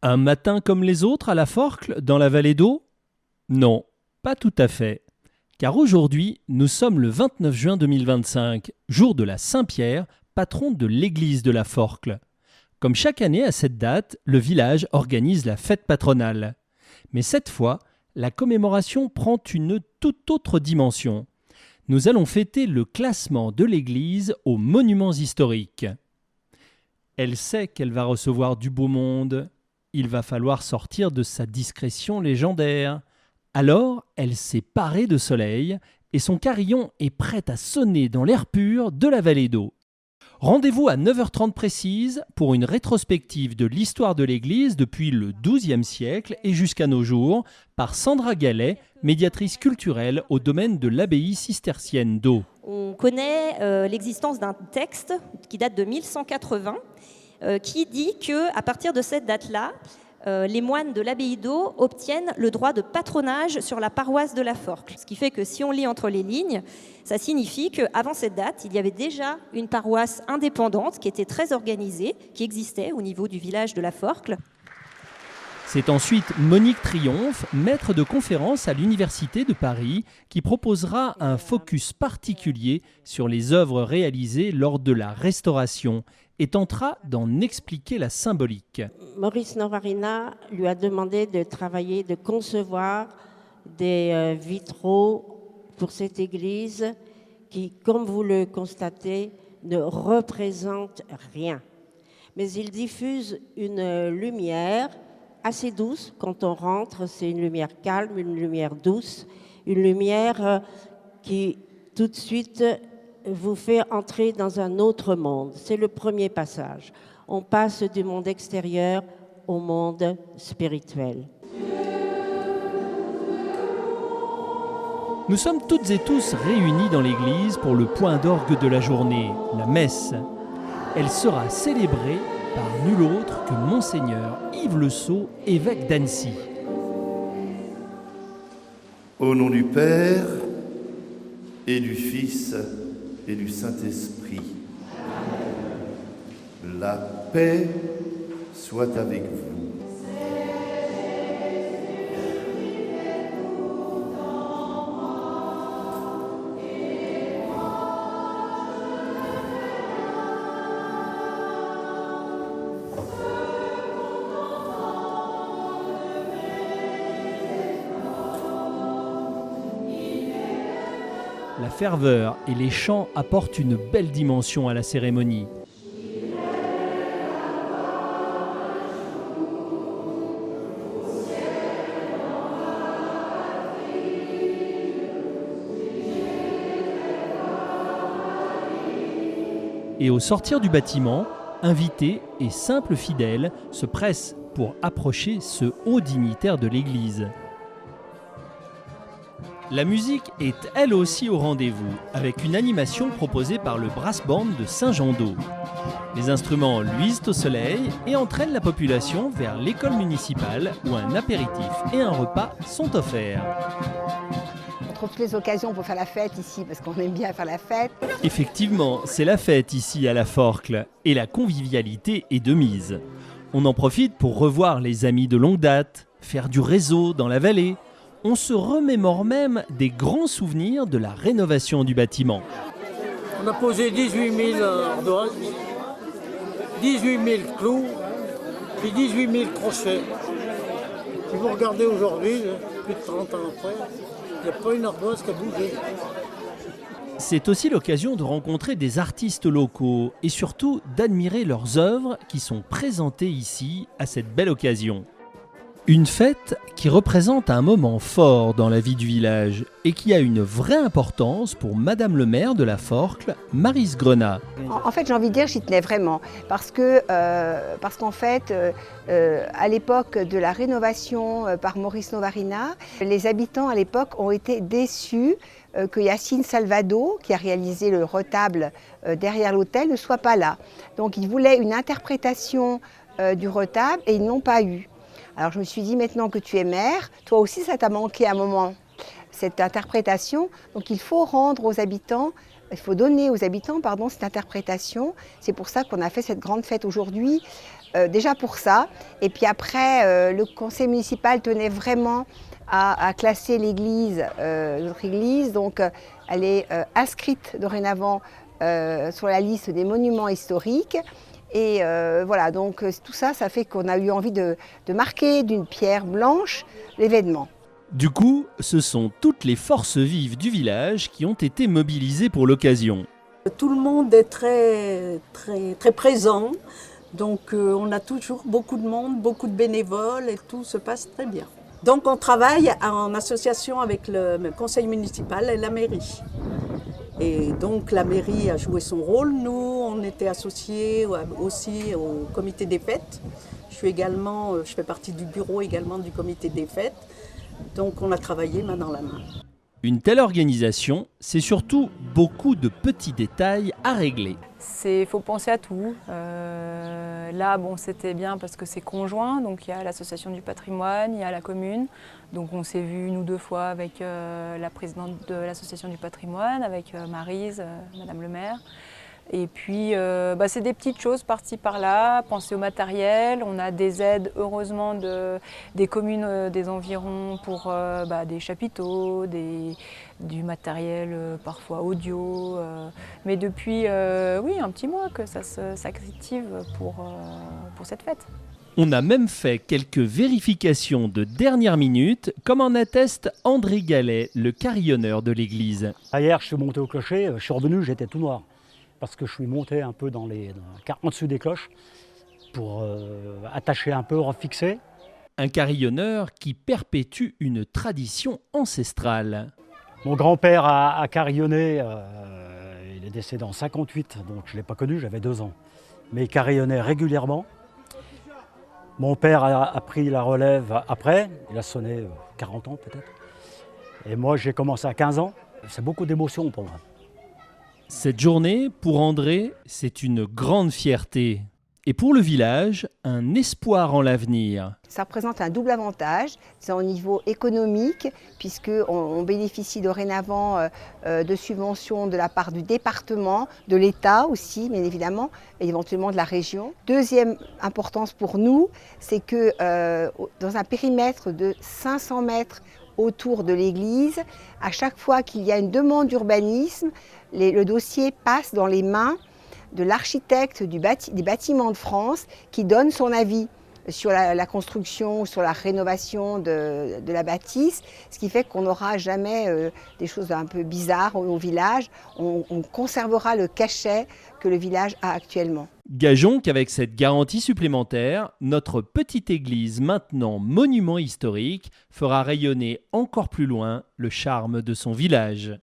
Un matin comme les autres à la Forclë, dans la vallée d'Eau? Non, pas tout à fait. Car aujourd'hui, nous sommes le 29 juin 2025, jour de la Saint-Pierre, patron de l'église de la Forclë. Comme chaque année à cette date, le village organise la fête patronale. Mais cette fois, la commémoration prend une toute autre dimension. Nous allons fêter le classement de l'église aux monuments historiques. Elle sait qu'elle va recevoir du beau monde. Il va falloir sortir de sa discrétion légendaire. Alors, elle s'est parée de soleil et son carillon est prêt à sonner dans l'air pur de la vallée d'Eau. Rendez-vous à 9h30 précise pour une rétrospective de l'histoire de l'église depuis le XIIe siècle et jusqu'à nos jours par Sandra Gallet, médiatrice culturelle au domaine de l'abbaye cistercienne d'Eau. On connaît l'existence d'un texte qui date de 1180 qui dit qu'à partir de cette date-là, les moines de l'abbaye d'Eau obtiennent le droit de patronage sur la paroisse de la Forclë. Ce qui fait que si on lit entre les lignes, ça signifie qu'avant cette date, il y avait déjà une paroisse indépendante qui était très organisée, qui existait au niveau du village de la Forclë. C'est ensuite Monique Triomphe, maître de conférence à l'Université de Paris, qui proposera un focus particulier sur les œuvres réalisées lors de la Restauration et tentera d'en expliquer la symbolique. Maurice Novarina lui a demandé de travailler, de concevoir des vitraux pour cette église qui, comme vous le constatez, ne représente rien. Mais il diffuse une lumière assez douce quand on rentre. C'est une lumière calme, une lumière douce, une lumière qui tout de suite vous fait entrer dans un autre monde. C'est le premier passage. On passe du monde extérieur au monde spirituel. Nous sommes toutes et tous réunis dans l'église pour le point d'orgue de la journée, la messe. Elle sera célébrée par nul autre que Monseigneur Yves Le Sceau, évêque d'Annecy. Au nom du Père et du Fils et du Saint-Esprit, la paix soit avec vous. La ferveur et les chants apportent une belle dimension à la cérémonie. Et au sortir du bâtiment, invités et simples fidèles se pressent pour approcher ce haut dignitaire de l'Église. La musique est elle aussi au rendez-vous, avec une animation proposée par le Brass Band de Saint-Jean-d'Eau. Les instruments luisent au soleil et entraînent la population vers l'école municipale où un apéritif et un repas sont offerts. On trouve toutes les occasions pour faire la fête ici, parce qu'on aime bien faire la fête. Effectivement, c'est la fête ici à la Forclë, et la convivialité est de mise. On en profite pour revoir les amis de longue date, faire du réseau dans la vallée. On se remémore même des grands souvenirs de la rénovation du bâtiment. On a posé 18 000 ardoises, 18 000 clous et 18 000 crochets. Si vous regardez aujourd'hui, plus de 30 ans après, il n'y a pas une ardoise qui a bougé. C'est aussi l'occasion de rencontrer des artistes locaux et surtout d'admirer leurs œuvres qui sont présentées ici à cette belle occasion. Une fête qui représente un moment fort dans la vie du village et qui a une vraie importance pour Madame le maire de la Forclë, Maryse Grenat. En fait, j'ai envie de dire, j'y tenais vraiment, parce qu'en fait, à l'époque de la rénovation par Maurice Novarina, les habitants à l'époque ont été déçus que Yacine Salvado, qui a réalisé le retable derrière l'hôtel, ne soit pas là. Donc ils voulaient une interprétation du retable et ils n'ont pas eu. Alors je me suis dit, maintenant que tu es maire, toi aussi ça t'a manqué à un moment, cette interprétation. Donc il faut rendre aux habitants, il faut donner aux habitants cette interprétation. C'est pour ça qu'on a fait cette grande fête aujourd'hui. déjà pour ça. Et puis après, le conseil municipal tenait vraiment à classer l'église, notre église. Donc elle est inscrite dorénavant sur la liste des monuments historiques. Et voilà, donc tout ça, ça fait qu'on a eu envie de marquer d'une pierre blanche l'événement. Du coup, ce sont toutes les forces vives du village qui ont été mobilisées pour l'occasion. Tout le monde est très présent, donc on a toujours beaucoup de monde, beaucoup de bénévoles et tout se passe très bien. Donc on travaille en association avec le conseil municipal et la mairie. Et donc la mairie a joué son rôle. Nous, on était associés aussi au comité des fêtes. Je fais partie du bureau également du comité des fêtes. Donc on a travaillé main dans la main. Une telle organisation, c'est surtout beaucoup de petits détails à régler. Il faut penser à tout. Là, bon, c'était bien parce que c'est conjoint, donc il y a l'association du patrimoine, il y a la commune. Donc on s'est vu 1 ou 2 fois avec la présidente de l'association du patrimoine, avec Maryse, Madame le maire. Et puis, c'est des petites choses par-ci par-là, penser au matériel. On a des aides, heureusement, des communes des environs pour des chapiteaux, du matériel parfois audio. Mais depuis, un petit mois que ça s'active pour cette fête. On a même fait quelques vérifications de dernière minute, comme en atteste André Gallet, le carillonneur de l'église. Hier, je suis monté au clocher, je suis revenu, j'étais tout noir. Parce que je suis monté un peu en dessous des cloches pour attacher un peu, refixer. Un carillonneur qui perpétue une tradition ancestrale. Mon grand-père a carillonné, il est décédé en 58, donc je ne l'ai pas connu, j'avais 2 ans. Mais il carillonnait régulièrement. Mon père a pris la relève après, il a sonné 40 ans peut-être. Et moi j'ai commencé à 15 ans, c'est beaucoup d'émotions pour moi. Cette journée, pour André, c'est une grande fierté. Et pour le village, un espoir en l'avenir. Ça représente un double avantage, c'est au niveau économique, puisqu'on bénéficie dorénavant de subventions de la part du département, de l'État aussi, bien évidemment, et éventuellement de la région. Deuxième importance pour nous, c'est que dans un périmètre de 500 mètres autour de l'église, à chaque fois qu'il y a une demande d'urbanisme, le dossier passe dans les mains de l'architecte des bâtiments de France qui donne son avis sur la construction, sur la rénovation de la bâtisse, ce qui fait qu'on n'aura jamais des choses un peu bizarres au village. On conservera le cachet que le village a actuellement. Gageons qu'avec cette garantie supplémentaire, notre petite église, maintenant monument historique, fera rayonner encore plus loin le charme de son village.